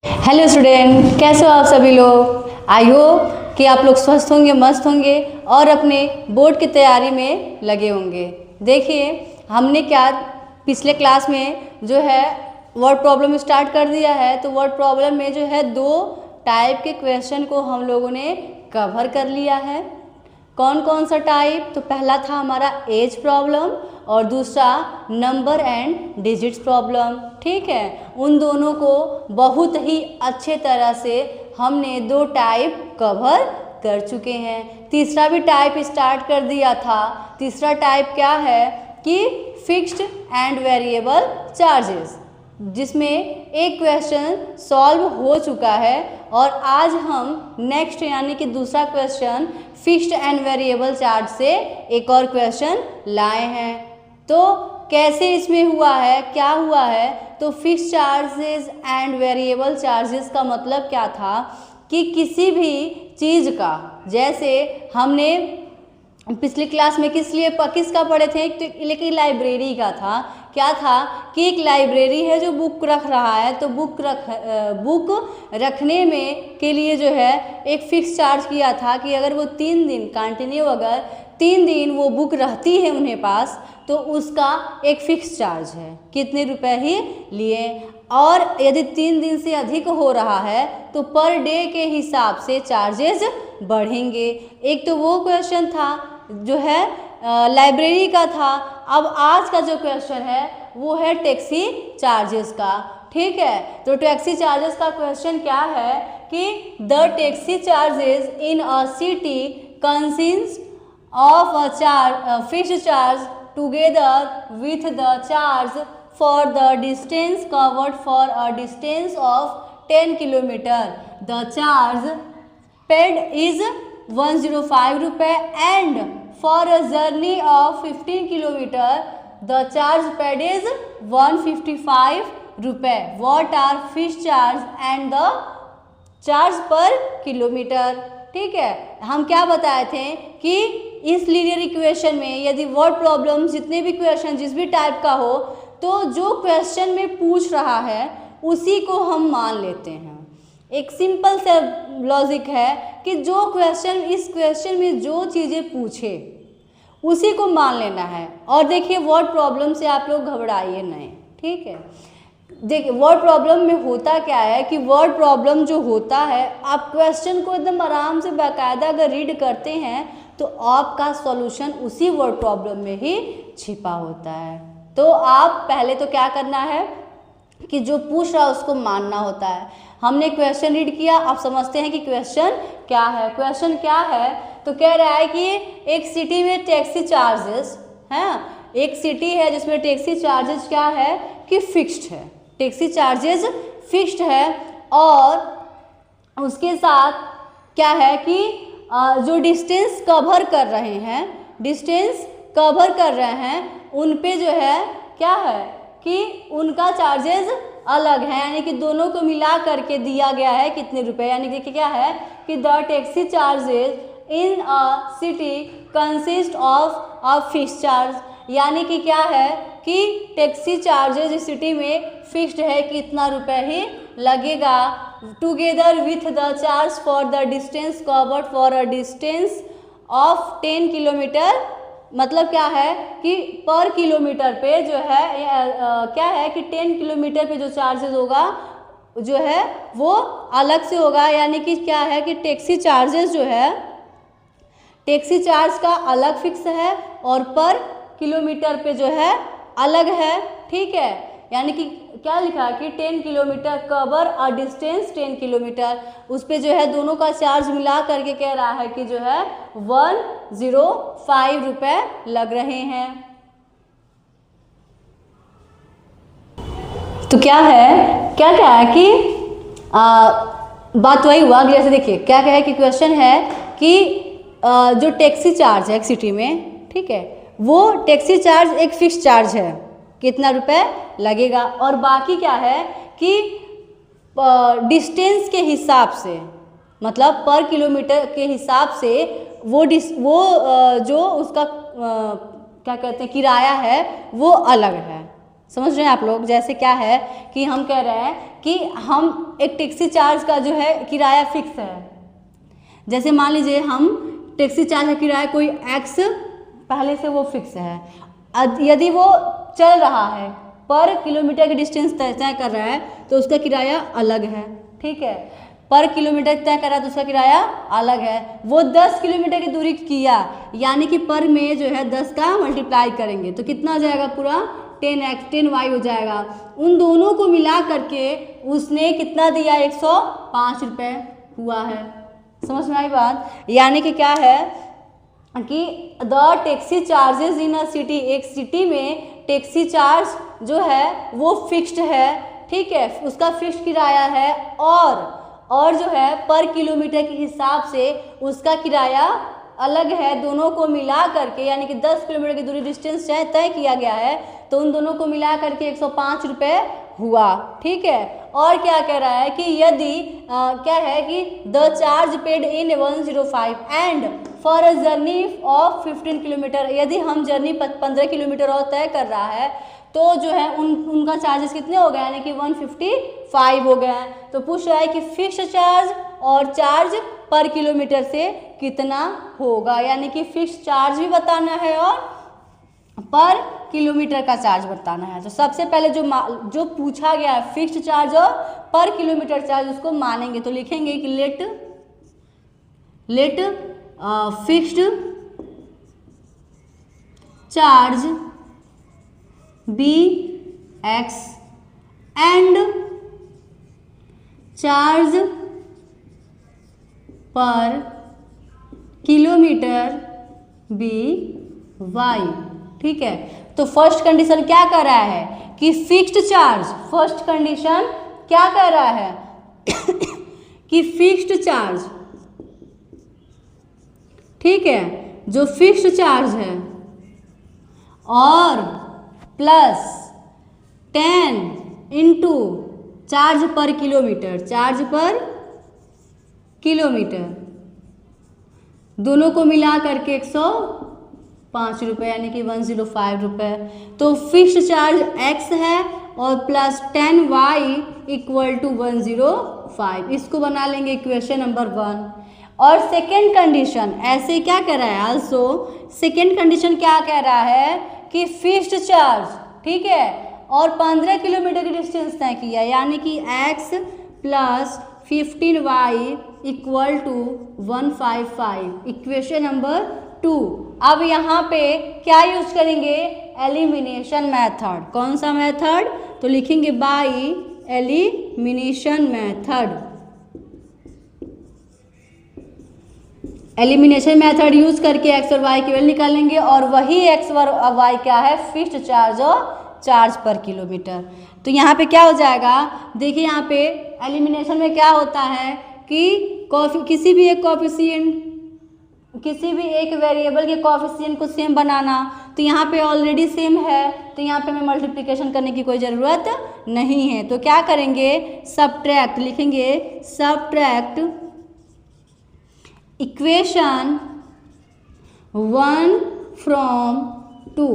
Hello student, कैसे हो आप सभी लोग। आई होप कि आप लोग स्वस्थ होंगे, मस्त होंगे और अपने बोर्ड की तैयारी में लगे होंगे। देखिए, हमने क्या पिछले क्लास में जो है वर्ड प्रॉब्लम स्टार्ट कर दिया है। तो वर्ड प्रॉब्लम में जो है 2 टाइप के क्वेश्चन को हम लोगों ने कवर कर लिया है। कौन कौन सा टाइप? तो पहला था हमारा एज प्रॉब्लम और दूसरा नंबर एंड डिजिट्स प्रॉब्लम। ठीक है, उन दोनों को बहुत ही अच्छे तरह से हमने 2 टाइप कवर कर चुके हैं। तीसरा भी टाइप स्टार्ट कर दिया था। तीसरा टाइप क्या है कि फिक्स्ड एंड वेरिएबल चार्जेस, जिसमें एक क्वेश्चन सॉल्व हो चुका है और आज हम नेक्स्ट यानी कि दूसरा question fixed and variable charge से एक और क्वेश्चन लाए हैं। तो कैसे इसमें हुआ है, क्या हुआ है? तो fixed charges and variable charges का मतलब क्या था कि किसी भी चीज़ का, जैसे हमने पिछली क्लास में किसका पढ़े थे, लेकिन लाइब्रेरी का था। क्या था कि एक लाइब्रेरी है जो बुक रख रहा है, तो बुक रखने में के लिए जो है एक फिक्स चार्ज किया था कि अगर वो 3 दिन कंटिन्यू, अगर 3 दिन वो बुक रहती है उन्हें पास, तो उसका एक फिक्स चार्ज है, कितने रुपए ही लिए। और यदि 3 दिन से अधिक हो रहा है तो पर डे के हिसाब से चार्जेस बढ़ेंगे। एक तो वो क्वेश्चन था जो है लाइब्रेरी का था। अब आज का जो क्वेश्चन है वो है टैक्सी चार्जेस का। ठीक है, तो टैक्सी चार्जेस का क्वेश्चन क्या है कि the taxi charges in a city consist of a fixed charge together with the charge for the distance covered for a distance of 10 kilometer. The charge paid is 105 रुपए and for a journey of 15 kilometer the charge paid is 155 रुपए. What are fixed charge and the charge per kilometer? ठीक है, हम क्या बताए थे कि इस लीनियर इक्वेशन में यदि वर्ड प्रॉब्लम जितने भी क्वेश्चन जिस भी टाइप का हो, तो जो क्वेश्चन में पूछ रहा है उसी को हम मान लेते हैं। एक सिंपल सा लॉजिक है कि जो क्वेश्चन, इस क्वेश्चन में जो चीज़ें पूछे उसी को मान लेना है। और देखिए, वर्ड प्रॉब्लम से आप लोग घबराइए नहीं। ठीक है, देखिए वर्ड प्रॉब्लम में होता क्या है कि वर्ड प्रॉब्लम जो होता है, आप क्वेश्चन को एकदम आराम से बाकायदा अगर रीड करते हैं तो आपका सॉल्यूशन उसी वर्ड प्रॉब्लम में ही छिपा होता है। तो आप पहले तो क्या करना है कि जो पूछ रहा है उसको मानना होता है। हमने क्वेश्चन रीड किया, आप समझते हैं कि क्वेश्चन क्या है। क्वेश्चन क्या है तो कह रहा है कि एक सिटी में टैक्सी चार्जेस हैं, एक सिटी है जिसमें टैक्सी चार्जेस क्या है कि फिक्स्ड है, टैक्सी चार्जेस फिक्स्ड है। और उसके साथ क्या है कि जो डिस्टेंस कवर कर रहे हैं उन पे जो है क्या है कि उनका चार्जेस अलग है, यानी कि दोनों को मिला करके दिया गया है कितने रुपए। यानी कि क्या है कि the taxi charges in a city consist of a fixed charge, यानी कि क्या है कि टैक्सी चार्जेस इस सिटी में फिक्स्ड है कि इतना रुपए ही लगेगा, together with the charge for the distance covered for a distance of 10 kilometre. मतलब क्या है कि पर किलोमीटर पे जो है क्या है कि 10 किलोमीटर पे जो चार्जेस होगा जो है वो अलग से होगा। यानी कि क्या है कि टैक्सी चार्जेस जो है, टैक्सी चार्ज का अलग फिक्स है और पर किलोमीटर पे जो है अलग है। ठीक है, यानी कि क्या लिखा है कि 10 kilometre cover a distance 10 kilometre, उस पे जो है दोनों का चार्ज मिला करके कह रहा है कि जो है 105 रुपए लग रहे हैं। तो क्या है कि बात वही हुआ। जैसे देखिए क्या है कि क्वेश्चन है कि जो टैक्सी चार्ज है एक सिटी में, ठीक है, वो टैक्सी चार्ज एक फिक्स चार्ज है, कितना रुपए लगेगा। और बाकी क्या है कि डिस्टेंस के हिसाब से, मतलब पर किलोमीटर के हिसाब से वो जो उसका क्या कहते हैं किराया है वो अलग है। समझ रहे हैं आप लोग? जैसे क्या है कि हम कह रहे हैं कि हम एक टैक्सी चार्ज का जो है किराया फिक्स है। जैसे मान लीजिए हम टैक्सी चार्ज का किराया कोई एक्स पहले से वो फिक्स है, यदि वो चल रहा है पर किलोमीटर की डिस्टेंस तय कर रहा है तो उसका किराया अलग है, ठीक है। पर किलोमीटर तय कर रहा है तो उसका किराया अलग है। वो 10 किलोमीटर की दूरी किया, यानी कि पर में जो है 10 का मल्टीप्लाई करेंगे तो कितना हो जाएगा, पूरा 10x 10y हो जाएगा। उन दोनों को मिला करके उसने कितना दिया, 105 रुपये हुआ है। समझ में आई बात? यानी कि क्या है कि the taxi charges in a city, एक सिटी में टैक्सी चार्ज जो है वो फिक्स्ड है, ठीक है, उसका फिक्स्ड किराया है, और जो है पर किलोमीटर के हिसाब से उसका किराया अलग है। दोनों को मिला करके यानी कि 10 किलोमीटर की दूरी डिस्टेंस तय किया गया है तो उन दोनों को मिला करके 105 रुपये हुआ, ठीक है। और क्या कह रहा है कि यदि क्या है कि the charge paid in 105 and for a journey of 15 kilometre, यदि हम जर्नी 15 किलोमीटर और तय कर रहा है तो जो है उनका चार्जेस कितने हो गए, यानी कि 155 हो गए हैं। तो पूछ रहा है कि फिक्स चार्ज और चार्ज पर किलोमीटर से कितना होगा, यानी कि फिक्स चार्ज भी बताना है और पर किलोमीटर का चार्ज बताना है। तो सबसे पहले जो पूछा गया है फिक्स्ड चार्ज और पर किलोमीटर चार्ज, उसको मानेंगे तो लिखेंगे कि let fixed charge be x and charge per kilometre be y, ठीक है। तो फर्स्ट कंडीशन क्या कर रहा है कि फिक्स्ड चार्ज, फर्स्ट कंडीशन क्या कर रहा है कि फिक्स्ड चार्ज, ठीक है, जो फिक्स्ड चार्ज है और plus 10 into charge per kilometre, charge per kilometre, दोनों को मिला करके 105 रुपये यानी कि 105 रुपये। तो फिक्स्ड चार्ज x है और प्लस 10y इक्वल टू 105, इसको बना लेंगे इक्वेशन नंबर 1। और सेकेंड कंडीशन ऐसे क्या कह रहा है, आल्सो सेकेंड कंडीशन क्या कह रहा है कि फिक्स्ड चार्ज, ठीक है, और 15 किलोमीटर की डिस्टेंस तय किया, यानी कि x plus 15y equal to 155, equation number 2। अब यहाँ पे क्या यूज करेंगे, एलिमिनेशन मेथड। कौन सा मेथड, तो लिखेंगे by elimination method. Elimination method use करके x और y की वैल्यू निकालेंगे और वही x और y क्या है, फिक्स्ड चार्ज और चार्ज पर किलोमीटर। तो यहाँ पे क्या हो जाएगा, देखिए यहाँ पे एलिमिनेशन में क्या होता है कि किसी भी एक वेरिएबल के कोएफिशिएंट को सेम बनाना, तो यहाँ पे ऑलरेडी सेम है तो यहाँ पे हमें मल्टीप्लिकेशन करने की कोई ज़रूरत नहीं है। तो क्या करेंगे, सबट्रैक्ट, लिखेंगे सबट्रैक्ट इक्वेशन 1 फ्रॉम 2,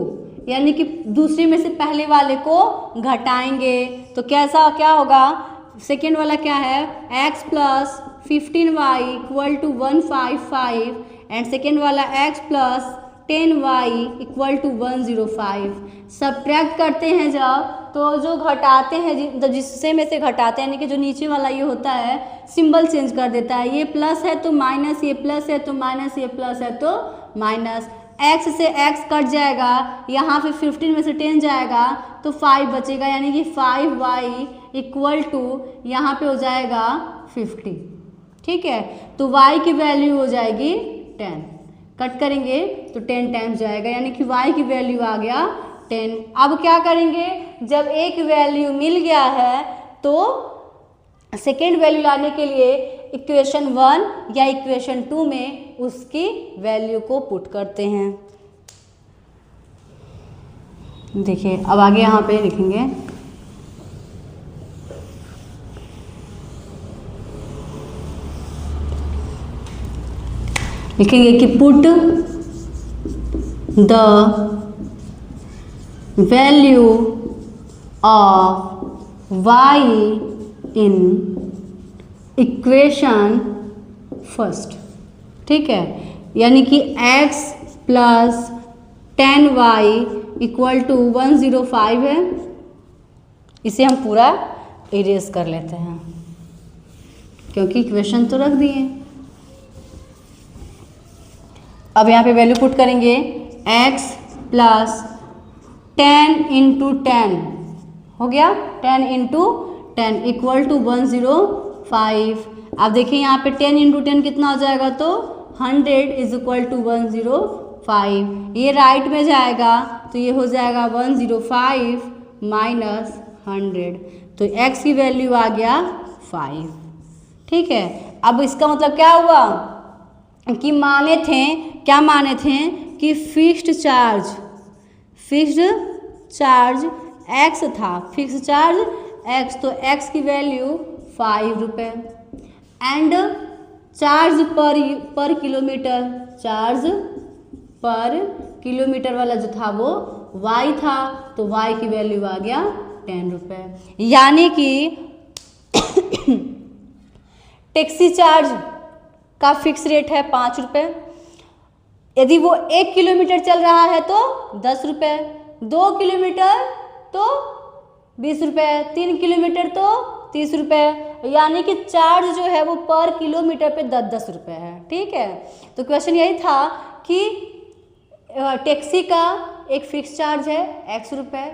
यानी कि दूसरे में से पहले वाले को घटाएंगे तो क्या होगा, सेकेंड वाला क्या है, x plus 15y equal to 155 and second वाला x plus 10y equal to 105। Subtract करते हैं जब, तो जो घटाते हैं, जिससे में से घटाते हैं, यानी कि जो नीचे वाला ये होता है सिंबल चेंज कर देता है, ये प्लस है तो माइनस, ये प्लस है तो माइनस, ये प्लस है तो माइनस, x से x कट जाएगा, यहाँ पे 15 में से 10 जाएगा तो 5 बचेगा, यानी कि 5y इक्वल टू यहाँ पे हो जाएगा 50, ठीक है। तो y की वैल्यू हो जाएगी 10, कट करेंगे तो 10 टाइम्स जाएगा, यानी कि y की वैल्यू आ गया 10। अब क्या करेंगे, जब एक वैल्यू मिल गया है तो सेकेंड वैल्यू लाने के लिए इक्वेशन 1 या इक्वेशन 2 में उसकी वैल्यू को पुट करते हैं। देखिए अब आगे यहाँ पे लिखेंगे, कि put the value of y in equation first, ठीक है, यानी कि x plus 10y equal to 105 है। इसे हम पूरा इरेज कर लेते हैं क्योंकि इक्वेशन तो रख दिए। अब यहाँ पे वैल्यू पुट करेंगे, x प्लस 10 इंटू 10 हो गया, 10 इंटू 10 इक्वल टू 105। अब देखिए यहाँ पे 10 इंटू 10 कितना हो जाएगा, तो 100 इज इक्वल टू 105। ये राइट में जाएगा तो ये हो जाएगा 105 माइनस 100, तो x की वैल्यू आ गया 5, ठीक है। अब इसका मतलब क्या हुआ कि माने थे, क्या माने थे कि फिक्स्ड चार्ज x था, फिक्स्ड चार्ज x, तो x की वैल्यू 5 रुपये and charge per kilometre, charge per kilometre वाला जो था वो y था, तो y की वैल्यू आ गया 10 रुपये। यानी कि टैक्सी चार्ज का फिक्स रेट है 5 रुपये। यदि वो 1 किलोमीटर चल रहा है तो 10 रुपये, 2 किलोमीटर तो 20 रुपये, 3 किलोमीटर तो 30 रुपये, यानी कि चार्ज जो है वो पर किलोमीटर पे 10-10 रुपये है, ठीक है। तो क्वेश्चन यही था कि टैक्सी का एक फिक्स चार्ज है x रुपये,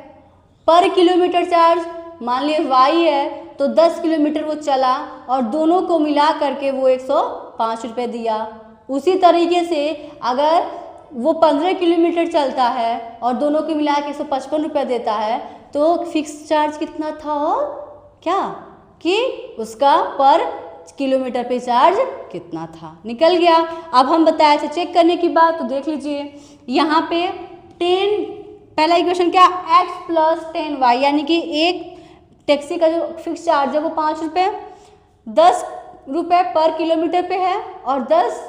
पर किलोमीटर चार्ज मान लिए y है, तो 10 किलोमीटर वो चला और दोनों को मिला करके वो 105 रुपये दिया। उसी तरीके से अगर वो 15 किलोमीटर चलता है और दोनों को मिला के 155 रुपये देता है, तो फिक्स चार्ज कितना था, और क्या कि उसका पर किलोमीटर पे चार्ज कितना था, निकल गया। अब हम बताए थे चेक करने की बात, तो देख लीजिए यहाँ पे 10, पहला इक्वेशन क्या, x प्लस 10y, यानी कि एक टैक्सी का जो फिक्स चार्ज है वो 5 रुपये, 10 रुपये पर किलोमीटर पे है और 10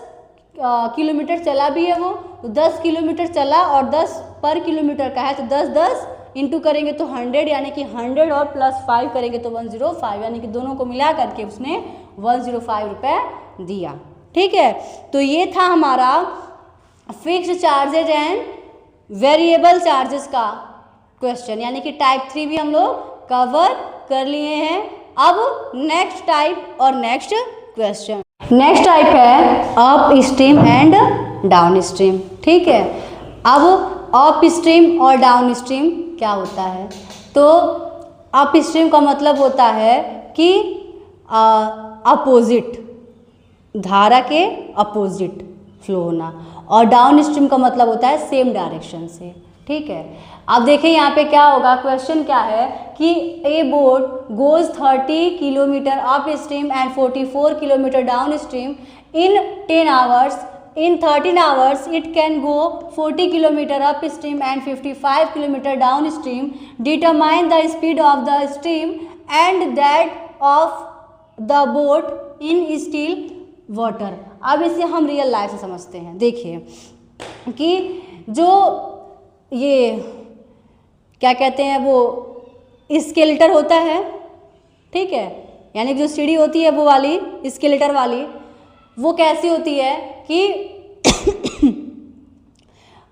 किलोमीटर चला भी है वो, तो 10 किलोमीटर चला और 10 पर किलोमीटर का है, तो 10 इंटू करेंगे तो 100, यानी कि 100 और प्लस 5 करेंगे तो 105, यानी कि दोनों को मिला करके उसने 105 रुपये दिया, ठीक है। तो ये था हमारा fixed charges and variable charges का क्वेश्चन, यानी कि टाइप 3 भी हम लोग कवर कर लिए हैं। अब नेक्स्ट टाइप और नेक्स्ट क्वेश्चन, नेक्स्ट टाइप है up stream and down stream, ठीक है। अब अप स्ट्रीम और डाउन स्ट्रीम क्या होता है, तो अप स्ट्रीम का मतलब होता है कि अपोजिट, धारा के अपोजिट फ्लो होना, और डाउन स्ट्रीम का मतलब होता है सेम डायरेक्शन से, ठीक है। अब देखें यहाँ पे क्या होगा, क्वेश्चन क्या है कि ए boat goes 30 kilometre up stream and 44 kilometre down stream in 10 hours, in 13 hours it can go 40 kilometer upstream and 55 kilometer downstream. Determine the speed of the stream and that of the boat in still water. अब इसे हम real life से समझते हैं। देखिए कि जो ये क्या कहते हैं, वो स्केलेटर होता है, ठीक है, यानी जो सीढ़ी होती है वो वाली स्केलेटर वाली, वो कैसी होती है कि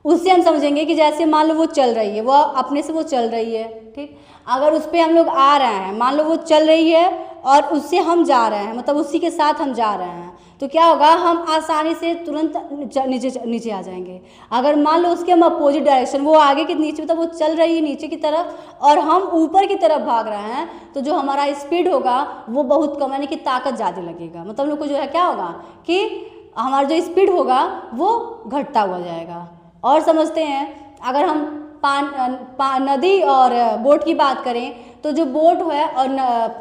उससे हम समझेंगे कि जैसे मान लो वो चल रही है, वो अपने से वो चल रही है, ठीक। अगर उस पर हम लोग आ रहे हैं, मान लो वो चल रही है और उससे हम जा रहे हैं, मतलब उसी के साथ हम जा रहे हैं, तो क्या होगा, हम आसानी से तुरंत नीचे आ जाएंगे। अगर मान लो उसके हम अपोजिट डायरेक्शन, वो आगे की नीचे, मतलब वो चल रही है नीचे की तरफ और हम ऊपर की तरफ भाग रहे हैं, तो जो हमारा स्पीड होगा वो बहुत कम, यानी कि ताकत ज़्यादा लगेगा, मतलब हम लोग को जो है क्या होगा कि हमारा जो स्पीड होगा वो घटता हुआ जाएगा। और समझते हैं, अगर हम नदी और बोट की बात करें, तो जो बोट है और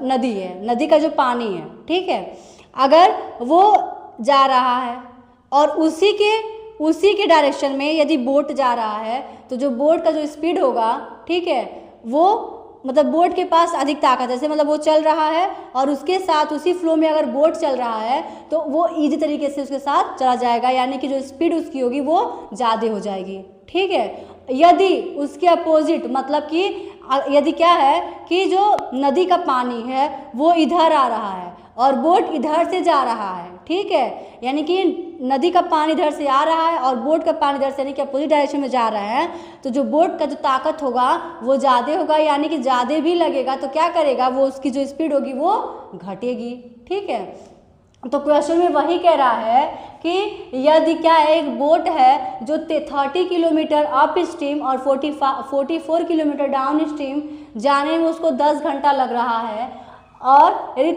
नदी है, नदी का जो पानी है, ठीक है, अगर वो जा रहा है और उसी के डायरेक्शन में यदि बोट जा रहा है, तो जो बोट का जो स्पीड होगा, ठीक है, वो मतलब बोट के पास अधिक ताकत है, जैसे मतलब वो चल रहा है और उसके साथ उसी फ्लो में अगर बोट चल रहा है तो वो इजी तरीके से उसके साथ चला जाएगा, यानी कि जो स्पीड उसकी होगी वो ज़्यादा हो जाएगी, ठीक है। यदि उसके अपोजिट, मतलब कि यदि क्या है कि जो नदी का पानी है वो इधर आ रहा है और बोट इधर से जा रहा है, ठीक है, यानी कि नदी का पानी इधर से आ रहा है और बोट का पानी इधर से यानी कि अपोजिट डायरेक्शन में जा रहा है, तो जो बोट का जो ताकत होगा वो ज़्यादा होगा, यानी कि ज़्यादा भी लगेगा तो क्या करेगा वो, उसकी जो स्पीड होगी वो घटेगी, ठीक है। तो क्वेश्चन में वही कह रहा है कि यदि क्या है, एक बोट है जो 30 किलोमीटर अप स्ट्रीम और 44 किलोमीटर डाउन स्ट्रीम जाने में उसको 10 घंटा लग रहा है, और यदि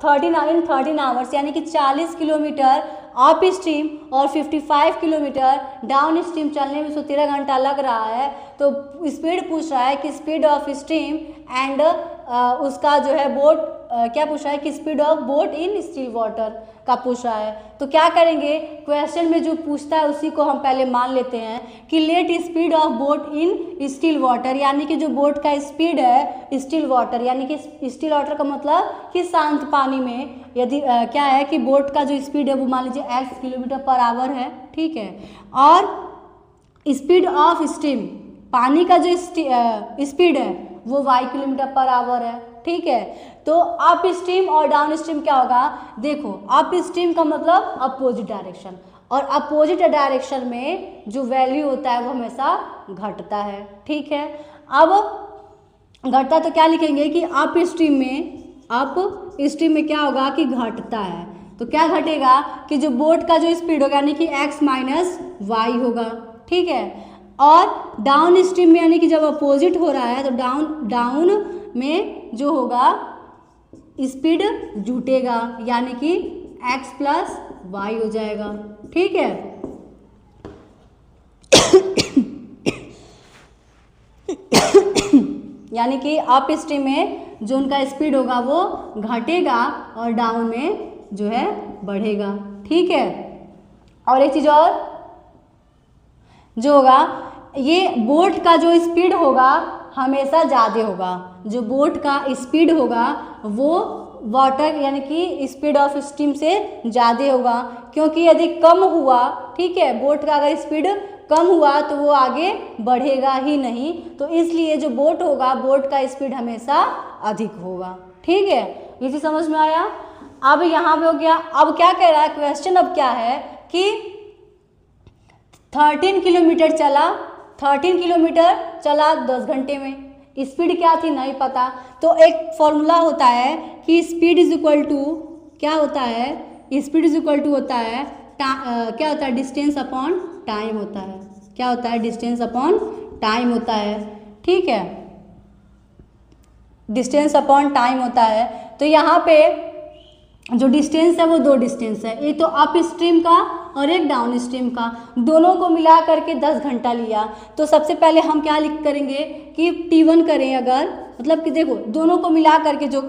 13 आवर्स यानी कि 40 किलोमीटर अप स्ट्रीम और 55 किलोमीटर डाउन स्ट्रीम चलने में उसको 13 घंटा लग रहा है, तो स्पीड पूछ रहा है कि स्पीड ऑफ स्ट्रीम एंड उसका जो है बोट क्या पूछ रहा है कि speed of boat in still water का पूछ रहा है। तो क्या करेंगे, क्वेश्चन में जो पूछता है उसी को हम पहले मान लेते हैं कि let speed of boat in still water, यानी कि जो बोट का स्पीड है स्टिल वाटर, यानी कि स्टिल वाटर का मतलब कि शांत पानी में, यदि क्या है कि बोट का जो स्पीड है वो मान लीजिए x किलोमीटर पर आवर है, ठीक है, और स्पीड ऑफ स्ट्रीम पानी का जो स्पीड है वो y किलोमीटर पर आवर है, ठीक है। तो अप स्ट्रीम और डाउन स्ट्रीम क्या होगा, देखो अप स्ट्रीम का मतलब अपोजिट डायरेक्शन, और अपोजिट डायरेक्शन में जो वैल्यू होता है वो हमेशा घटता है, ठीक है। अब घटता तो क्या लिखेंगे कि अप स्ट्रीम में क्या होगा कि घटता है, तो क्या घटेगा कि जो बोट का जो स्पीड होगा यानी कि x माइनस वाई होगा, ठीक है। और डाउन स्ट्रीम में यानी कि जब अपोजिट हो रहा है तो डाउन में जो होगा स्पीड जुटेगा, यानी कि x प्लस वाई हो जाएगा, ठीक है। यानी कि अप स्ट्रीम में जो उनका स्पीड होगा वो घटेगा और डाउन में जो है बढ़ेगा, ठीक है। और एक चीज़ और जो होगा, ये बोट का जो स्पीड होगा हमेशा ज़्यादा होगा, जो बोट का स्पीड होगा वो वाटर यानी कि स्पीड ऑफ स्ट्रीम से ज़्यादा होगा, क्योंकि यदि कम हुआ, ठीक है, बोट का अगर स्पीड कम हुआ तो वो आगे बढ़ेगा ही नहीं, तो इसलिए जो बोट होगा बोट का स्पीड हमेशा अधिक होगा, ठीक है। ये चीज़ समझ में आया। अब यहाँ पे हो गया, अब क्या कह रहा है क्वेश्चन, अब क्या है कि 13 किलोमीटर चला 10 घंटे में, स्पीड क्या थी नहीं पता, तो एक फॉर्मूला होता है कि स्पीड इज इक्वल टू क्या होता है, स्पीड इज इक्वल टू होता है क्या होता है, डिस्टेंस अपॉन टाइम होता है, क्या होता है, डिस्टेंस अपॉन टाइम होता है, ठीक है, डिस्टेंस अपॉन टाइम होता है। तो यहाँ पे जो डिस्टेंस है वो दो डिस्टेंस है, एक तो अप स्ट्रीम का और एक डाउन स्ट्रीम का, दोनों को मिला करके 10 घंटा लिया। तो सबसे पहले हम क्या लिख करेंगे कि T1 करें, अगर मतलब कि देखो दोनों को मिला करके जो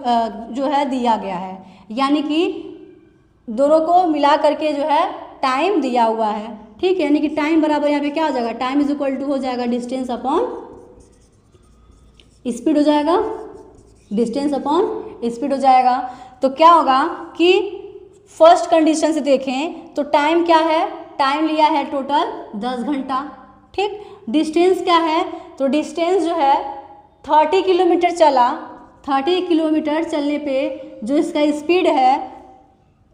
है दिया गया है, यानी कि दोनों को मिला करके जो है टाइम दिया हुआ है, ठीक है, यानी कि टाइम बराबर यहाँ पे क्या हो जाएगा, टाइम इज इक्वल टू हो जाएगा डिस्टेंस अपॉन स्पीड हो जाएगा, डिस्टेंस अपॉन स्पीड हो जाएगा। तो क्या होगा कि फर्स्ट कंडीशन से देखें तो टाइम क्या है, टाइम लिया है टोटल 10 घंटा, ठीक। डिस्टेंस क्या है, तो डिस्टेंस जो है 30 किलोमीटर चला, 30 किलोमीटर चलने पे जो इसका स्पीड है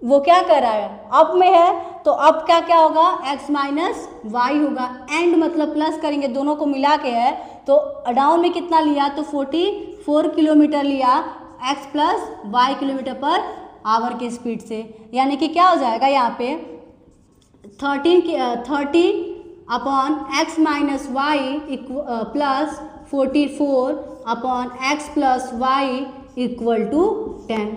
वो क्या कर रहा है, अप में है, तो अप क्या होगा, x माइनस वाई होगा, एंड मतलब प्लस करेंगे, दोनों को मिला के है, तो डाउन में कितना लिया, तो 44 किलोमीटर लिया x plus y kilometre per hour के स्पीड से, यानी कि क्या हो जाएगा यहाँ पे 30 upon x minus y plus 44 upon x plus y equal to 10,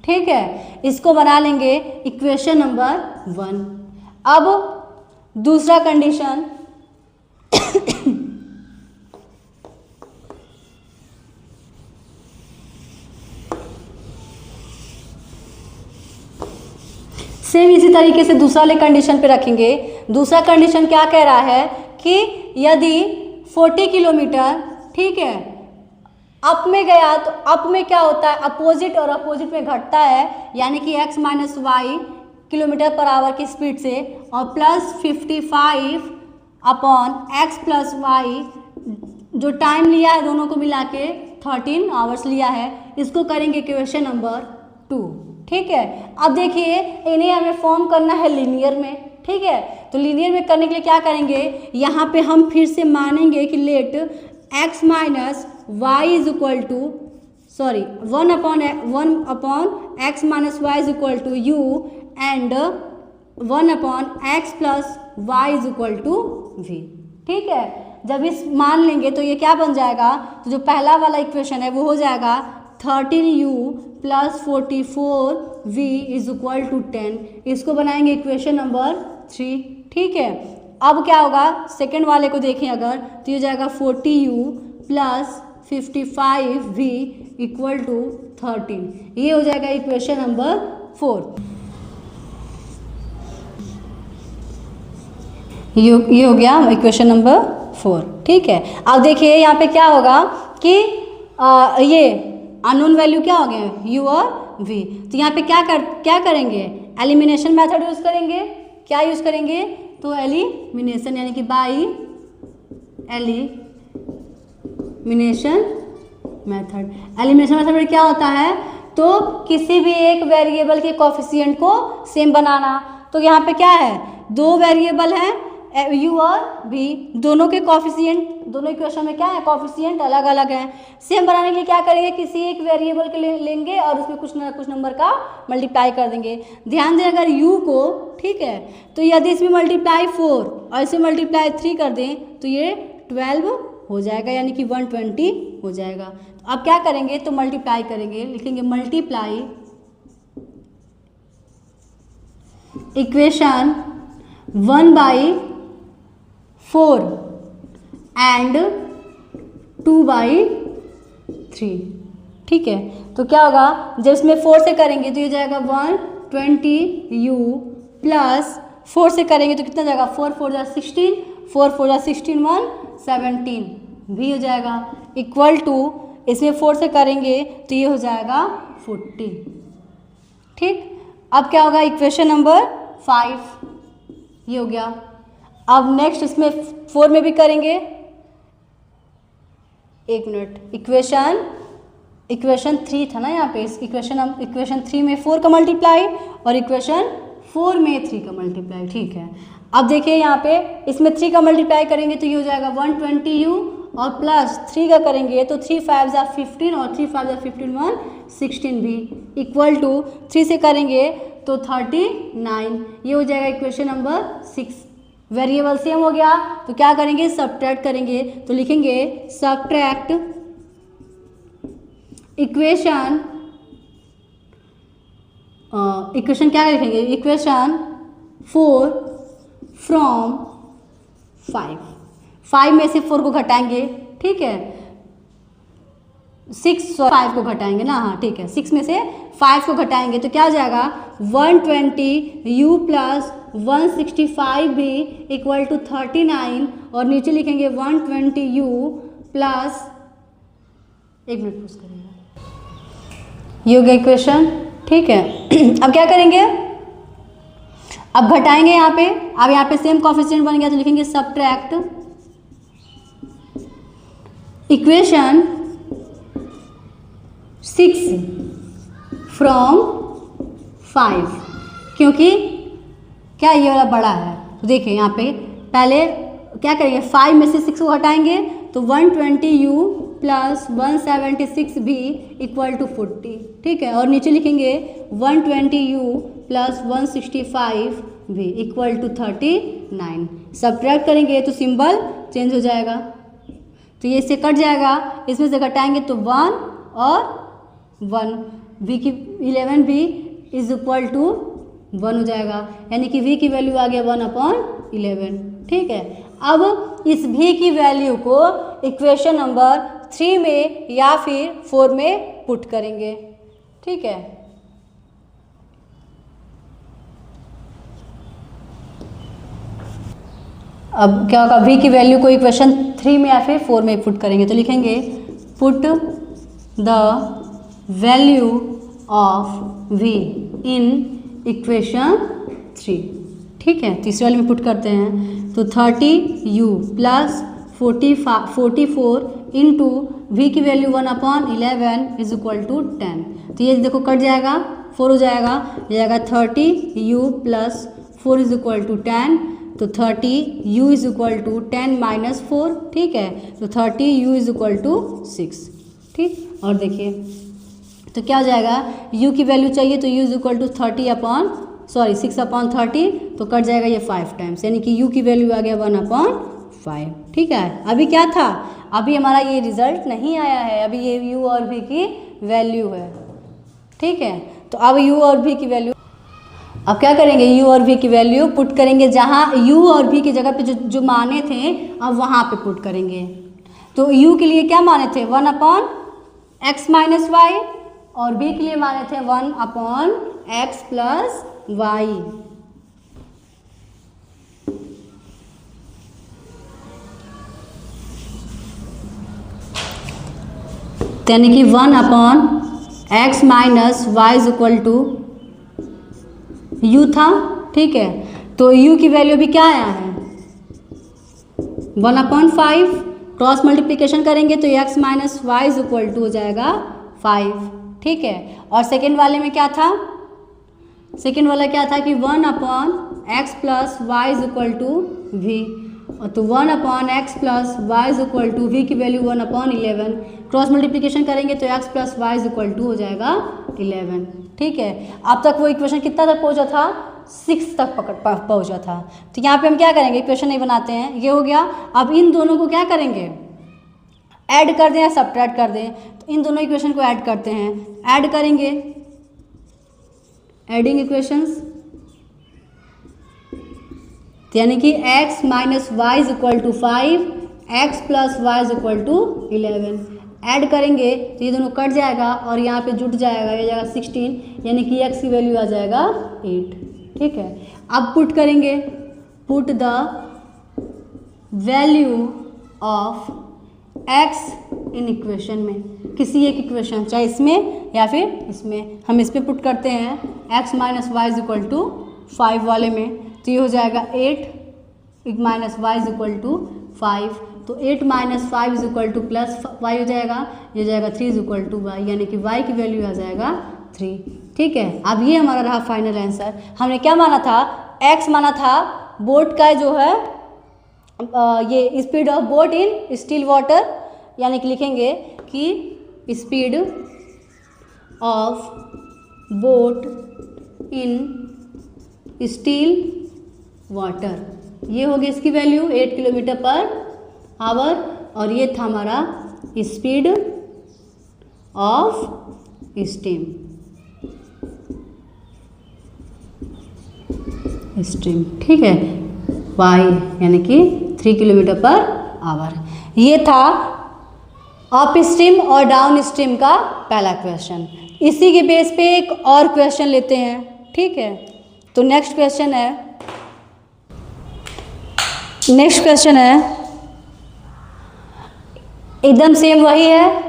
ठीक है। इसको बना लेंगे इक्वेशन नंबर 1। अब दूसरा कंडीशन सेम इसी तरीके से दूसरा वाले कंडीशन पे रखेंगे। दूसरा कंडीशन क्या कह रहा है कि यदि 40 किलोमीटर, ठीक है, अप में गया तो अप में क्या होता है, अपोजिट और अपोजिट में घटता है, यानी कि x minus y kilometre per hour की स्पीड से, और plus 55 upon x plus y जो टाइम लिया है दोनों को मिला के 13 आवर्स लिया है, इसको करेंगे इक्वेशन नंबर 2। ठीक है, अब देखिए इन्हें हमें फॉर्म करना है लीनियर में। ठीक है, तो लीनियर में करने के लिए क्या करेंगे, यहाँ पे हम फिर से मानेंगे कि let x minus y is equal to 1 upon x minus y is equal to u and 1 upon x plus Y is equal to v. ठीक है, जब इस मान लेंगे तो ये क्या बन जाएगा, तो जो पहला वाला इक्वेशन है वो हो जाएगा 13u plus 44v is equal to 10। इसको बनाएंगे इक्वेशन नंबर 3। ठीक है, अब क्या होगा, सेकेंड वाले को देखें अगर तो ये जाएगा 40u plus 55v equal to 13। ये हो जाएगा इक्वेशन नंबर 4। ये हो गया इक्वेशन नंबर 4। ठीक है, अब देखिए यहाँ पे क्या होगा कि ये अननोन वैल्यू क्या हो गए, u और v। तो यहाँ पे क्या करेंगे, एलिमिनेशन मेथड यूज़ करेंगे। क्या यूज़ करेंगे, तो एलिमिनेशन, यानी कि by elimination method. Elimination method में क्या होता है, तो किसी भी एक वेरिएबल के कोफिशिएंट को सेम बनाना। तो यहाँ पे क्या है, दो वेरिएबल हैं u और v, दोनों के कोफिशिएंट, दोनों इक्वेशन में क्या है, कोफिशिएंट अलग अलग हैं। सेम बनाने के लिए क्या करेंगे, किसी एक वेरिएबल के लेंगे और उसमें कुछ नंबर का मल्टीप्लाई कर देंगे। ध्यान दें अगर u को, ठीक है, तो यदि इसमें मल्टीप्लाई 4 और इसमें मल्टीप्लाई 3 कर दें तो ये 12 हो जाएगा, यानी कि 120 हो जाएगा। तो अब क्या करेंगे, तो मल्टीप्लाई करेंगे, लिखेंगे मल्टीप्लाई इक्वेशन 1/4 एंड 2/3। ठीक है, तो क्या होगा, जब इसमें 4 से करेंगे तो ये जाएगा 120u प्लस 4 से करेंगे तो कितना जाएगा, 4 4 जा 16, 4 4 जा 16, 117 भी हो जाएगा इक्वल टू, इसमें 4 से करेंगे तो ये हो जाएगा 40। ठीक, अब क्या होगा, इक्वेशन नंबर 5 ये हो गया। अब नेक्स्ट इसमें 4 में भी करेंगे, एक मिनट, इक्वेशन 3 था ना यहाँ पे, इस इक्वेशन 3 में 4 का मल्टीप्लाई और इक्वेशन 4 में 3 का मल्टीप्लाई। ठीक है, अब देखिए यहाँ पे इसमें 3 का मल्टीप्लाई करेंगे तो ये हो जाएगा 120u और प्लस 3 का करेंगे तो 3 5 जा 15 और 3 5 जा 15 16 भी इक्वल टू 3 से करेंगे तो 39। ये हो जाएगा इक्वेशन नंबर 6। वेरिएबल सेम हो गया तो क्या करेंगे, सब्ट्रैक्ट करेंगे, तो लिखेंगे सब्ट्रैक्ट इक्वेशन क्या लिखेंगे, इक्वेशन 4 फ्रॉम 5 में से 4 को घटाएंगे। ठीक है, 6 और 5 को घटाएंगे ना, हाँ ठीक है, 6 में से 5 को घटाएंगे तो क्या हो जाएगा 120u प्लस 165 भी इक्वल टू 39 और नीचे लिखेंगे 120u प्लस, एक मिनट पूछ करेंगे, ये हो गया इक्वेशन। ठीक है, अब क्या करेंगे, अब घटाएंगे यहाँ पे, अब यहाँ पे सेम कोफिशिएंट बन गया तो लिखेंगे सब्ट्रैक्ट इक्वेशन 6 फ्रॉम 5, क्योंकि क्या ये वाला बड़ा है। तो देखिए यहाँ पे पहले क्या करेंगे, 5 में से 6 को हटाएंगे तो 120u प्लस 176 भी इक्वल टू 40। ठीक है, और नीचे लिखेंगे 120u प्लस 165 भी इक्वल टू 39। सब्ट्रैक्ट करेंगे तो सिंबल चेंज हो जाएगा, तो ये इससे कट जाएगा, इसमें से घटाएंगे तो 1 और 1, v की 11 भी इज इक्वल टू 1 हो जाएगा, यानी कि v की वैल्यू आ गया 1/11। ठीक है, अब इस v की वैल्यू को इक्वेशन नंबर 3 में या फिर 4 में पुट करेंगे। ठीक है, अब क्या होगा, v की वैल्यू को इक्वेशन 3 में या फिर 4 में पुट करेंगे तो लिखेंगे put the value of v in equation 3। ठीक है, तीसरे वाले में पुट करते हैं तो 30u प्लस 44 इंटू वी की वैल्यू 1/11 इज इक्वल टू 10। तो ये देखो कट जाएगा, 4 हो जाएगा, ये जाएगा 30u plus 4 is equal to 10। तो 30u is equal to 10 minus 4, ठीक है। तो 30u इज इक्वल टू 6, ठीक। और देखिए तो क्या हो जाएगा, u की वैल्यू चाहिए तो u इज इक्वल टू 6/30, तो कट जाएगा ये 5 टाइम्स, यानी कि u की वैल्यू आ गया 1/5, ठीक है। अभी क्या था, अभी हमारा ये रिजल्ट नहीं आया है, अभी ये u और v की वैल्यू है, ठीक है। तो अब u और v की वैल्यू, अब क्या करेंगे, u और v की वैल्यू पुट करेंगे, जहाँ u और v की जगह पे जो माने थे अब वहाँ पे पुट करेंगे। तो u के लिए क्या माने थे, 1/x माइनस वाई, और b के लिए माने थे 1/x प्लस वाई। यानी कि 1/x minus y is equal to u था, ठीक है। तो u की वैल्यू भी क्या आया है 1/5, क्रॉस मल्टीप्लिकेशन करेंगे तो x minus y is equal to हो जाएगा 5, ठीक है। और सेकेंड वाले में क्या था, सेकेंड वाला क्या था कि 1/x plus Y is equal to v, और तो 1/x plus Y is equal to v की वैल्यू 1/11, क्रॉस मल्टीप्लिकेशन करेंगे तो x plus Y is equal to हो जाएगा 11, ठीक है। अब तक वो इक्वेशन कितना तक पहुंचा था, 6 तक पहुंचा था। तो यहाँ पे हम क्या करेंगे, इक्वेशन नहीं बनाते हैं, ये हो गया। अब इन दोनों को क्या करेंगे, ऐड कर दें या सब्ट्रैक्ट कर दें। तो इन दोनों इक्वेशन को ऐड करते हैं, ऐड करेंगे, एडिंग इक्वेशंस, यानी कि x minus y is equal to 5, x plus Y is equal to 11, add करेंगे तो ये दोनों कट जाएगा और यहाँ पे जुट जाएगा, ये जाएगा 16, यानी कि x की वैल्यू आ जाएगा 8, ठीक है। अब पुट करेंगे, put the value of x in equation में, किसी एक इक्वेशन, चाहे इसमें या फिर इसमें, हम इस पर पुट करते हैं x minus y is equal to 5 वाले में, तो ये हो जाएगा 8 minus y is equal to 5, तो 8 minus 5 is equal to plus y हो जाएगा, ये जाएगा 3 इज इक्वल टू वाई, यानी कि y की वैल्यू आ जाएगा 3, ठीक है। अब ये हमारा रहा फाइनल आंसर। हमने क्या माना था, x माना था बोट का जो है ये speed of boat in still water, यानी कि लिखेंगे कि speed of boat in still water, ये होगी इसकी वैल्यू 8 किलोमीटर पर आवर, और ये था हमारा स्पीड ऑफ स्टीम, ठीक है, y यानी कि 3 किलोमीटर पर आवर। ये था अप स्ट्रीम और डाउन स्ट्रीम का पहला क्वेश्चन। इसी के बेस पे एक और क्वेश्चन लेते हैं, ठीक है। तो नेक्स्ट क्वेश्चन है एकदम सेम वही है,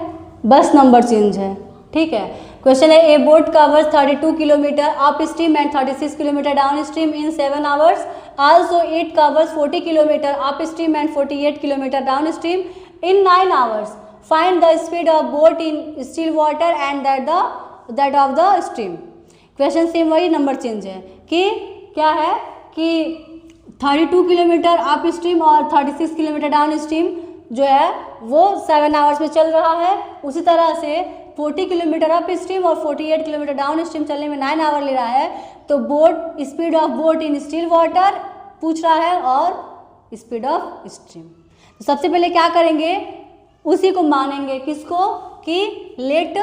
बस नंबर चेंज है, ठीक है। क्वेश्चन है, ए boat covers 32 kilometre up stream and 36 kilometre down stream in 7 hours, also it covers 40 kilometre up stream and 48 kilometre down stream in 9 hours, find the speed of boat in still water and that of the stream. Question same वही, number change है कि क्या है कि 32 kilometre up stream और 36 kilometre down stream जो है वो 7 आवर्स में चल रहा है, उसी तरह से 40 किलोमीटर अप स्ट्रीम और 48 किलोमीटर डाउन स्ट्रीम चलने में 9 आवर ले रहा है। तो boat, speed of boat in still water पूछ रहा है और स्पीड ऑफ स्ट्रीम। तो सबसे पहले क्या करेंगे, उसी को मानेंगे, किसको, कि let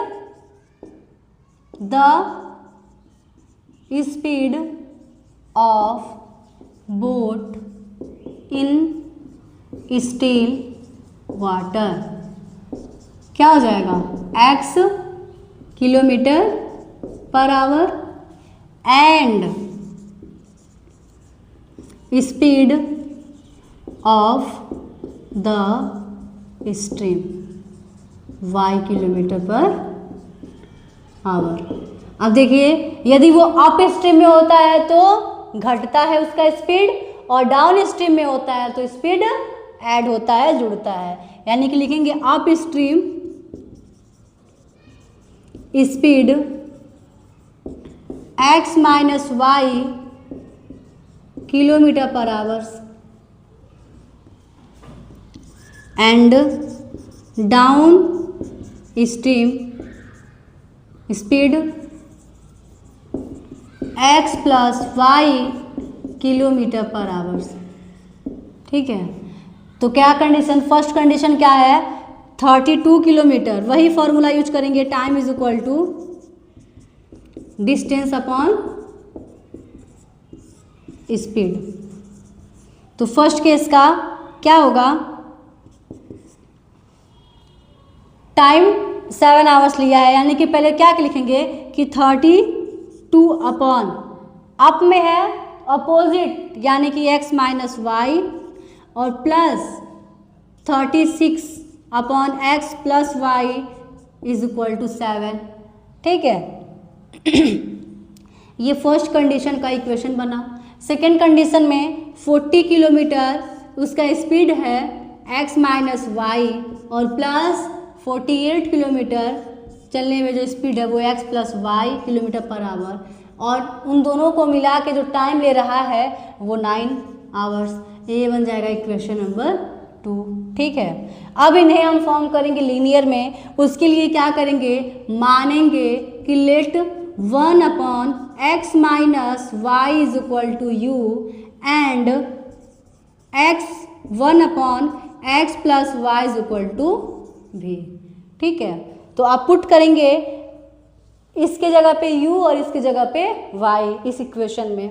the speed of boat in still water, क्या हो जाएगा, x kilometre per our and speed of the stream y kilometre per our. अब देखिए, यदि वो अप स्ट्रीम में होता है तो घटता है उसका स्पीड, और डाउन स्ट्रीम में होता है तो स्पीड ऐड होता है, जुड़ता है। यानी कि लिखेंगे upstream speed x minus y kilometre per hours and down stream speed x plus y kilometre per hours. ठीक है, तो क्या कंडीशन, फर्स्ट कंडीशन क्या है, 32 किलोमीटर, वही फॉर्मूला यूज करेंगे, time is equal to distance upon speed. तो first case का क्या होगा, टाइम 7 आवर्स लिया है, यानी कि पहले क्या लिखेंगे कि 32 अपॉन, अप में है अपोजिट यानी कि x माइनस वाई और plus 36 upon x plus Y is equal to 7। ठीक है, ये फर्स्ट कंडीशन का इक्वेशन बना। सेकेंड कंडीशन में 40 किलोमीटर उसका स्पीड है x माइनस वाई और प्लस 48 किलोमीटर चलने में जो स्पीड है वो x plus y kilometre per hour, और उन दोनों को मिला के जो टाइम ले रहा है वो 9 आवर्स। ये बन जाएगा इक्वेशन नंबर 2। ठीक है, अब इन्हें हम फॉर्म करेंगे लीनियर में। उसके लिए क्या करेंगे, मानेंगे कि let 1 upon x minus y is equal to u and x 1 upon x plus Y is equal to भी। ठीक है, तो आप पुट करेंगे इसके जगह पे u और इसके जगह पे y इस इक्वेशन में।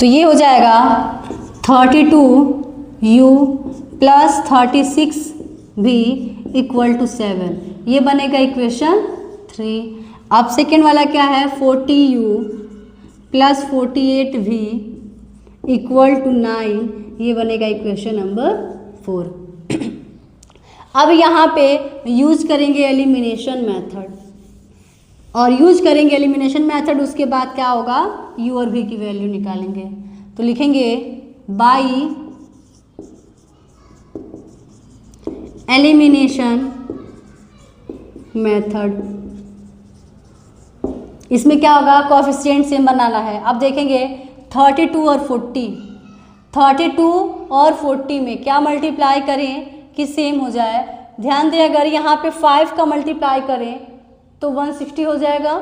तो ये हो जाएगा 32u plus 36v equal to 7, ये बनेगा इक्वेशन 3। अब सेकेंड वाला क्या है, 40u plus 48v equal to 9, ये बनेगा इक्वेशन नंबर 4। अब यहाँ पे यूज करेंगे एलिमिनेशन मेथड, और यूज करेंगे एलिमिनेशन मेथड, उसके बाद क्या होगा, u और v की वैल्यू निकालेंगे। तो लिखेंगे बाई एलिमिनेशन मेथड। इसमें क्या होगा, कोएफिशिएंट सेम बनाना है। अब देखेंगे 32 और 40, 32 और 40 में क्या मल्टीप्लाई करें कि सेम हो जाए। ध्यान दें, अगर यहाँ पे 5 का मल्टीप्लाई करें तो 160 हो जाएगा,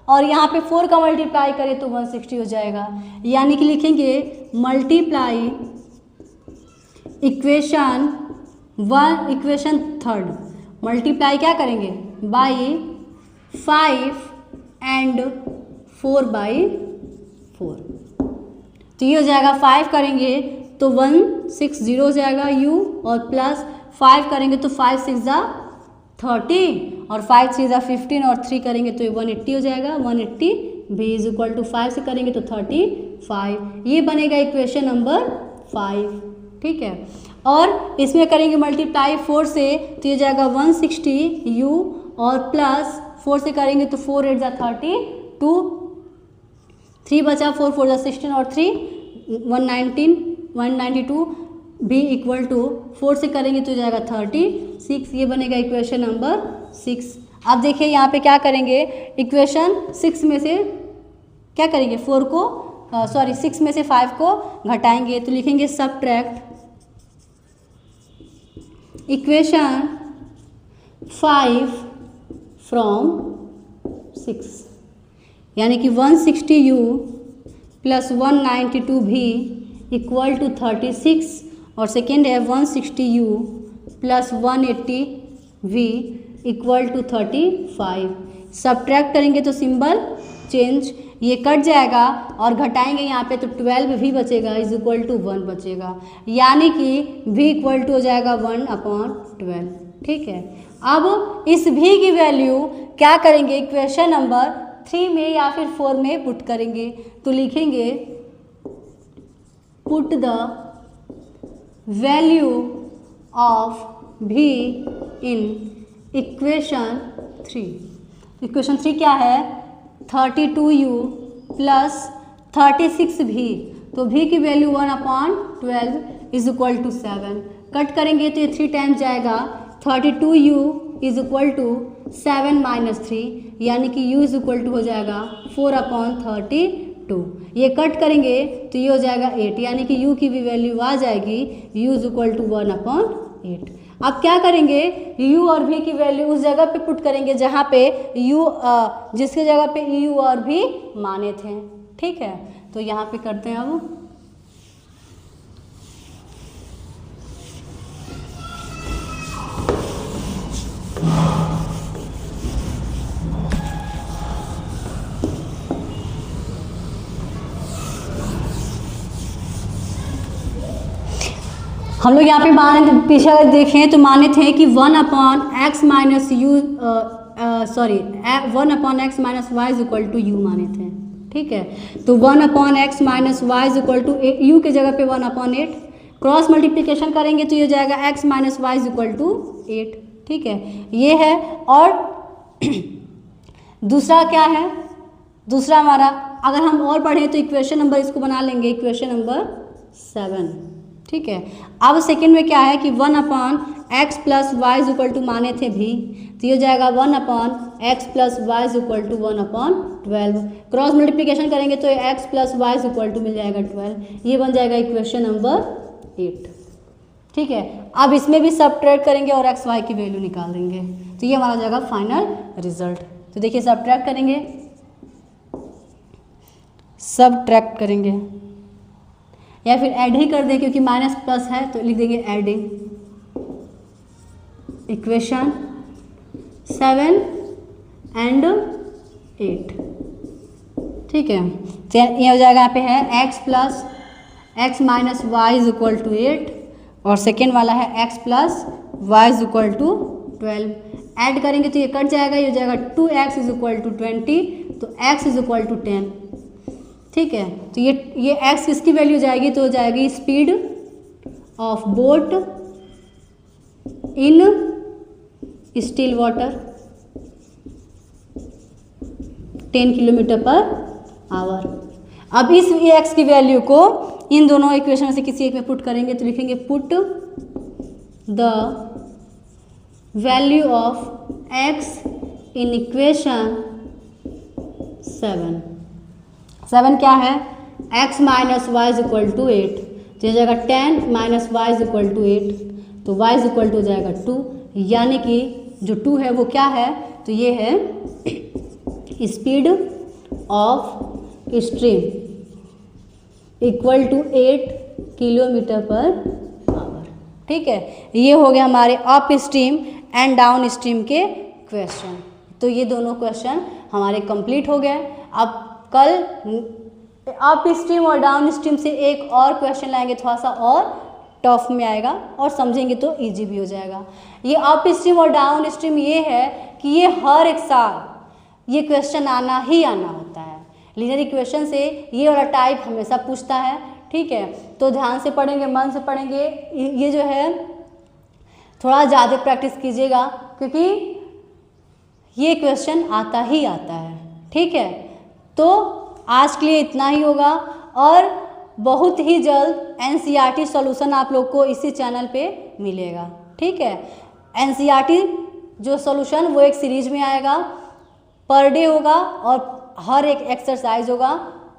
और यहाँ पे 4 का मल्टीप्लाई करें तो 160 हो जाएगा। यानी कि लिखेंगे multiply equation 1 equation third, multiply क्या करेंगे बाई 5 एंड 4 बाई 4। तो ये हो जाएगा, 5 करेंगे तो 160 हो जाएगा u, और प्लस 5 करेंगे तो 5 6 30 और 5 3 15 और 3 करेंगे तो ये 180 हो जाएगा। 180 v इज इक्वल टू 5 से करेंगे तो 35, ये बनेगा इक्वेशन नंबर 5। ठीक है, और इसमें करेंगे मल्टीप्लाई 4 से तो ये जाएगा 160 u, और प्लस 4 से करेंगे तो 4 8 32, 3 बचा, 4 4 16 और 3 192 b इक्वल टू 4 से करेंगे तो जाएगा 36, ये बनेगा इक्वेशन नंबर 6। अब देखिए यहाँ पे क्या करेंगे, इक्वेशन 6 में से क्या करेंगे, 6 में से 5 को घटाएंगे तो लिखेंगे सबट्रैक्ट इक्वेशन 5 फ्रॉम 6, यानी कि 160u plus 192v equal to 36, और सेकेंड है 160u plus 180v equal to 35। Subtract करेंगे तो सिंबल चेंज, ये कट जाएगा, और घटाएंगे यहाँ पे तो 12 भी बचेगा इज इक्वल टू 1 बचेगा, यानी कि v इक्वल टू हो जाएगा 1/12। ठीक है, अब इस v की वैल्यू क्या करेंगे, इक्वेशन नंबर 3 में या फिर 4 में पुट करेंगे। तो लिखेंगे put the value of v in equation 3। Equation 3 क्या है? 32u प्लस 36v, तो v की वैल्यू 1/12 इज इक्वल टू 7। कट करेंगे तो ये 3 टाइम्स जाएगा, 32u is equal to 7 minus 3, यानी कि u इज इक्वल टू हो जाएगा 4/32। ये कट करेंगे तो ये हो जाएगा 8, यानी कि u की भी वैल्यू आ जाएगी u इज इक्वल टू 1/8। अब क्या करेंगे, u और v की वैल्यू उस जगह पे पुट करेंगे जहाँ पे u जिसके जगह पे u और v माने थे। ठीक है, तो यहाँ पे करते हैं अब। हम लोग यहाँ पे माने पीछे अगर देखें तो माने थे कि 1/x minus u 1/x minus y is equal to u माने थे। ठीक है, तो 1/x minus y is equal to u के जगह पे 1/8, क्रॉस मल्टीप्लिकेशन करेंगे तो ये हो जाएगा x minus y is equal to 8। ठीक है, ये है। और दूसरा क्या है, दूसरा हमारा अगर हम और पढ़ें तो इक्वेशन नंबर इसको बना लेंगे, इक्वेशन नंबर 7। ठीक है, अब सेकेंड में क्या है कि 1/x plus Y is equal to माने थे भी, तो ये हो जाएगा 1/x plus Y is equal to 1/12। Cross multiplication करेंगे तो x plus Y is equal to मिल जाएगा 12। ये बन जाएगा इक्वेशन नंबर 8। ठीक है, अब इसमें भी सबट्रैक्ट करेंगे और x y की वैल्यू निकाल देंगे, तो ये हमारा हो जाएगा फाइनल रिजल्ट। तो देखिए सबट्रैक्ट करेंगे, सबट्रैक्ट करेंगे या फिर ऐड ही कर दें, क्योंकि माइनस प्लस है तो लिख देंगे एडिंग इक्वेशन 7 एंड 8। ठीक है, तो ये हो जाएगा, यहाँ पे है x plus x minus y is equal to 8 और सेकेंड वाला है x plus Y is equal to 12। Add करेंगे तो ये कट जाएगा, ये हो जाएगा 2x इज इक्वल टू 20, तो x इज इक्वल टू 10। ठीक है, तो ये x किसकी वैल्यू जाएगी, तो हो जाएगी speed of boat in still water 10 kilometre per our. अब इस x की वैल्यू को इन दोनों इक्वेशन में से किसी एक में पुट करेंगे, तो लिखेंगे put the value of x in equation 7। 7 क्या है, x minus y is equal to 8, तो ये जाएगा 10 minus y is equal to 8, तो y इज इक्वल टू हो जाएगा 2, यानी कि जो 2 है वो क्या है, तो ये है speed of stream equal to 8 kilometre per hour. ठीक है, ये हो गया हमारे up stream and down stream के क्वेश्चन। तो ये दोनों क्वेश्चन हमारे कंप्लीट हो गए। अब कल अप स्ट्रीम और डाउन स्ट्रीम से एक और क्वेश्चन लाएंगे, थोड़ा सा और टफ में आएगा और समझेंगे तो इजी भी हो जाएगा। ये अप स्ट्रीम और डाउन स्ट्रीम ये है कि ये हर एक साल ये क्वेश्चन आना ही आना होता है। लीनियर इक्वेशन से ये वाला टाइप हमेशा पूछता है। ठीक है, तो ध्यान से पढ़ेंगे, मन से पढ़ेंगे, ये जो है थोड़ा ज़्यादा प्रैक्टिस कीजिएगा, क्योंकि ये क्वेश्चन आता ही आता है। ठीक है, तो आज के लिए इतना ही होगा और बहुत ही जल्द एनसीईआरटी सॉल्यूशन आप लोग को इसी चैनल पे मिलेगा। ठीक है, एनसीईआरटी जो सॉल्यूशन वो एक सीरीज में आएगा, पर डे होगा और हर एक एक्सरसाइज होगा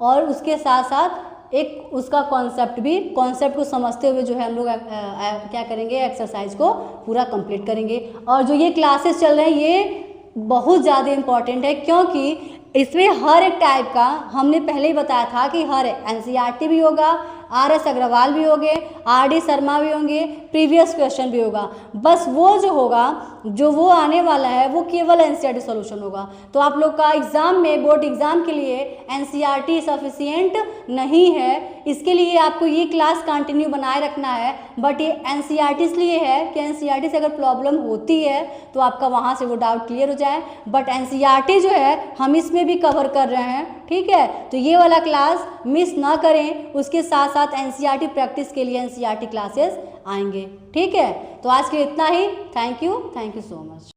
और उसके साथ साथ एक उसका कॉन्सेप्ट को समझते हुए जो है हम लोग क्या करेंगे, एक्सरसाइज को पूरा कंप्लीट करेंगे। और जो ये क्लासेस चल रहे हैं ये बहुत ज़्यादा इम्पॉर्टेंट है, क्योंकि इसमें हर एक टाइप का हमने पहले ही बताया था कि हर एनसीईआरटी भी होगा, RS अग्रवाल भी होंगे, RD शर्मा भी होंगे, प्रीवियस क्वेश्चन भी होगा। बस वो जो होगा, जो वो आने वाला है वो केवल एनसीईआरटी सॉल्यूशन होगा। तो आप लोग का एग्ज़ाम में, बोर्ड एग्ज़ाम के लिए एनसीईआरटी सफिशिएंट नहीं है, इसके लिए आपको ये क्लास कंटिन्यू बनाए रखना है। बट ये एनसीईआरटी इसलिए है कि एनसीईआरटी से अगर प्रॉब्लम होती है तो आपका वहाँ से वो डाउट क्लियर हो जाए। बट एनसीईआरटी जो है हम इसमें भी कवर कर रहे हैं। ठीक है, तो ये वाला क्लास मिस ना करें, उसके साथ साथ एनसीईआरटी प्रैक्टिस के लिए एनसीईआरटी क्लासेस आएंगे। ठीक है, तो आज के लिए इतना ही। Thank you so much.